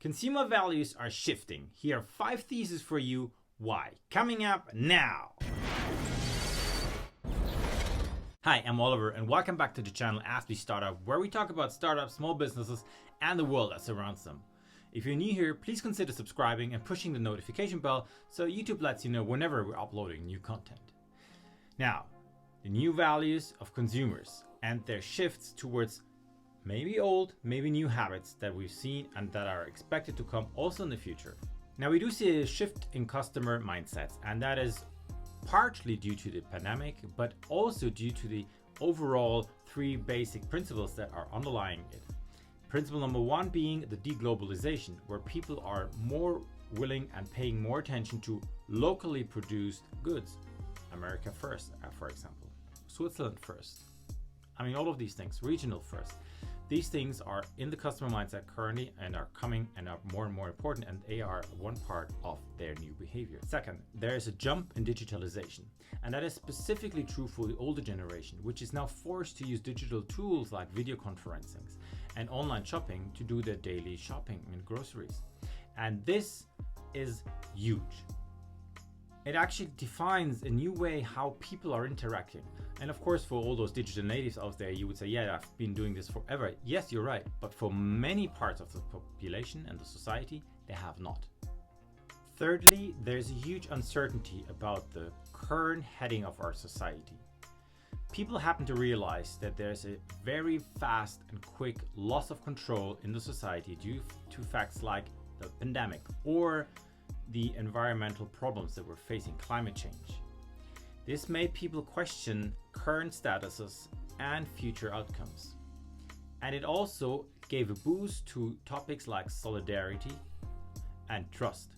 Consumer values are shifting. Here are 5 theses for you why. Coming up now. Hi, I'm Oliver and welcome back to the channel AskMeStartup, where we talk about startups, small businesses and the world that surrounds them. If you're new here, please consider subscribing and pushing the notification bell so YouTube lets you know whenever we're uploading new content. Now, the new values of consumers and their shifts towards maybe old, maybe new habits that we've seen and that are expected to come also in the future. Now, we do see a shift in customer mindsets, and that is partly due to the pandemic, but also due to the overall 3 basic principles that are underlying it. Principle number 1 being the deglobalisation, where people are more willing and paying more attention to locally produced goods. America first, for example. Switzerland first. I mean, all of these things, regional first. These things are in the customer mindset currently and are coming and are more and more important, and they are one part of their new behavior. Second, there is a jump in digitalization, and that is specifically true for the older generation, which is now forced to use digital tools like video conferencing and online shopping to do their daily shopping and groceries. And this is huge. It actually defines a new way how people are interacting. And of course, for all those digital natives out there, you would say, yeah, I've been doing this forever. Yes, you're right. But for many parts of the population and the society, they have not. Thirdly, there's a huge uncertainty about the current heading of our society. People happen to realize that there's a very fast and quick loss of control in the society due to facts like the pandemic or the environmental problems that we're facing, climate change. This made people question current statuses and future outcomes. And it also gave a boost to topics like solidarity and trust.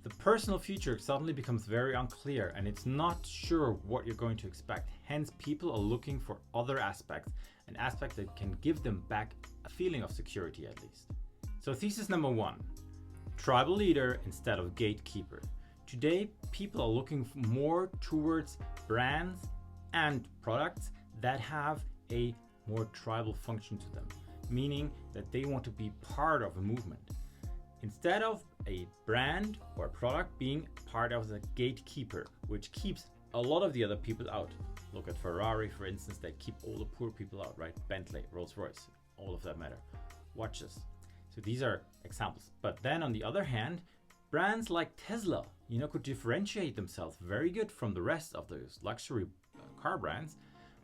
The personal future suddenly becomes very unclear, and it's not sure what you're going to expect. Hence, people are looking for other aspects, an aspect that can give them back a feeling of security at least. So thesis number 1, tribal leader instead of gatekeeper. Today, people are looking more towards brands and products that have a more tribal function to them, meaning that they want to be part of a movement. Instead of a brand or product being part of the gatekeeper, which keeps a lot of the other people out. Look at Ferrari, for instance, they keep all the poor people out, right? Bentley, Rolls-Royce, all of that matter. Watches. So these are examples. But then on the other hand, brands like Tesla, could differentiate themselves very good from the rest of those luxury car brands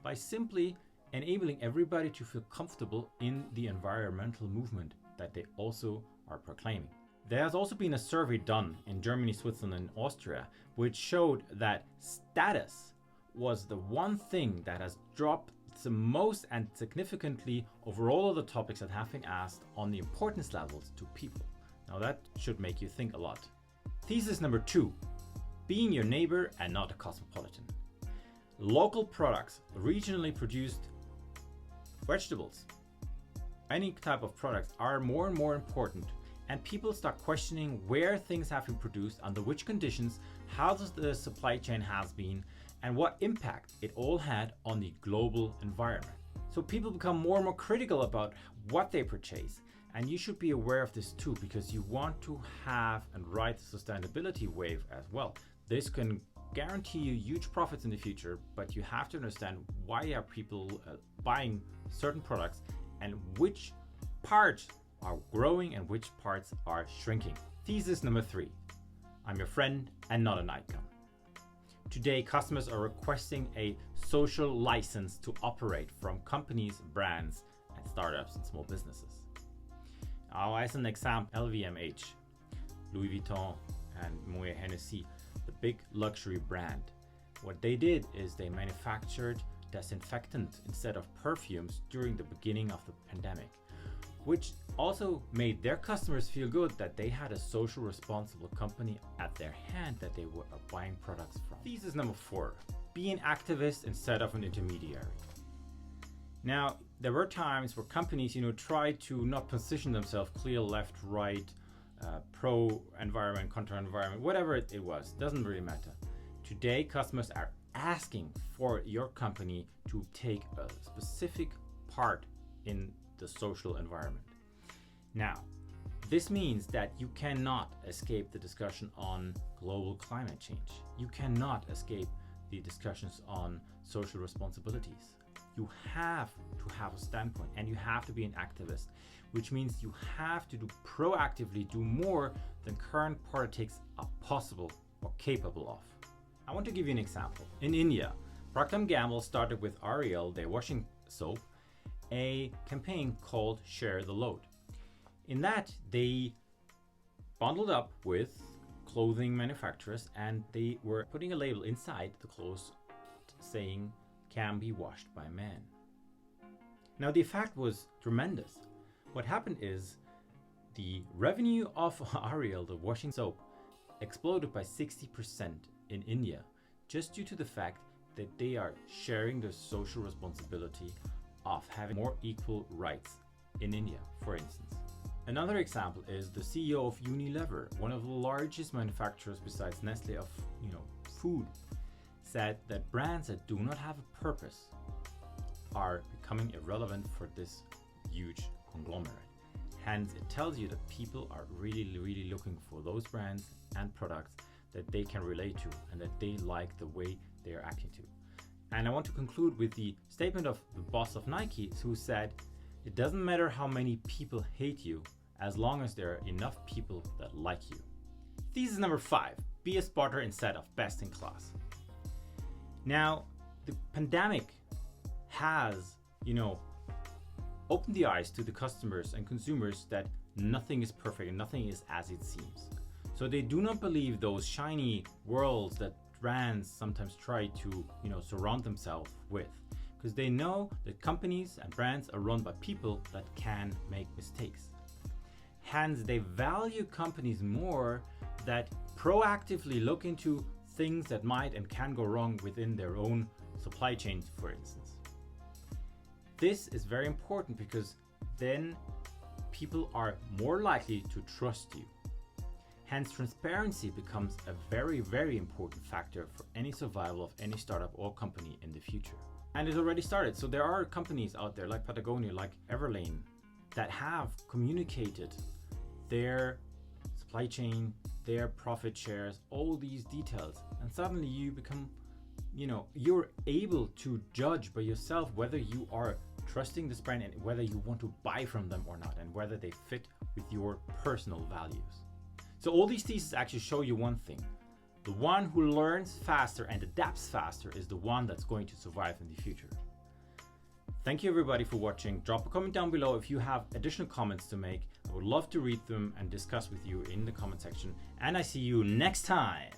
by simply enabling everybody to feel comfortable in the environmental movement that they also are proclaiming. There has also been a survey done in Germany, Switzerland, and Austria, which showed that status was the one thing that has dropped the most and significantly over all of the topics that have been asked on the importance levels to people. Now that should make you think a lot. Thesis number 2, being your neighbor and not a cosmopolitan. Local products, regionally produced vegetables, any type of products are more and more important, and people start questioning where things have been produced, under which conditions, how the supply chain has been, and what impact it all had on the global environment. So people become more and more critical about what they purchase. And you should be aware of this too, because you want to have and ride the sustainability wave as well. This can guarantee you huge profits in the future, but you have to understand why are people buying certain products and which parts are growing and which parts are shrinking. Thesis number 3, I'm your friend and not an icon. Today, customers are requesting a social license to operate from companies, brands, and startups and small businesses. Now, as an example, LVMH, Louis Vuitton, and Moet Hennessy, the big luxury brand. What they did is they manufactured disinfectant instead of perfumes during the beginning of the pandemic, which also made their customers feel good that they had a social responsible company at their hand that they were buying products from. Thesis number 4, be an activist instead of an intermediary. Now, there were times where companies, tried to not position themselves clear left, right, pro-environment, contra-environment, whatever it was, doesn't really matter. Today, customers are asking for your company to take a specific part in the social environment. Now, This means that you cannot escape the discussion on global climate change. You cannot escape the discussions on social responsibilities. You have to have a standpoint and you have to be an activist, which means you have to proactively do more than current politics are possible or capable of. I want to give you an example. In India, Procter & Gamble started with Ariel, their washing soap, a campaign called Share the Load. In that, they bundled up with clothing manufacturers and they were putting a label inside the clothes saying, "Can be washed by men." Now the effect was tremendous. What happened is the revenue of Ariel, the washing soap, exploded by 60% in India, just due to the fact that they are sharing the social responsibility of having more equal rights in India, for instance. Another example is the CEO of Unilever, one of the largest manufacturers besides Nestle of food, said that brands that do not have a purpose are becoming irrelevant for this huge conglomerate. Hence, it tells you that people are really looking for those brands and products that they can relate to and that they like the way they are acting to. And I want to conclude with the statement of the boss of Nike, who said, "It doesn't matter how many people hate you, as long as there are enough people that like you." Thesis number 5, be a spotter instead of best in class. Now, the pandemic has, opened the eyes to the customers and consumers that nothing is perfect and nothing is as it seems. So they do not believe those shiny worlds that brands sometimes try to, surround themselves with, because they know that companies and brands are run by people that can make mistakes. Hence, they value companies more that proactively look into things that might and can go wrong within their own supply chains, for instance. This is very important because then people are more likely to trust you. Hence, transparency becomes a very important factor for any survival of any startup or company in the future. And it's already started. So there are companies out there like Patagonia, like Everlane, that have communicated their supply chain, their profit shares, all these details. And suddenly you become, you're able to judge by yourself whether you are trusting this brand and whether you want to buy from them or not, and whether they fit with your personal values. So all these theses actually show you one thing. The one who learns faster and adapts faster is the one that's going to survive in the future. Thank you everybody for watching. Drop a comment down below if you have additional comments to make. I would love to read them and discuss with you in the comment section. And I see you next time.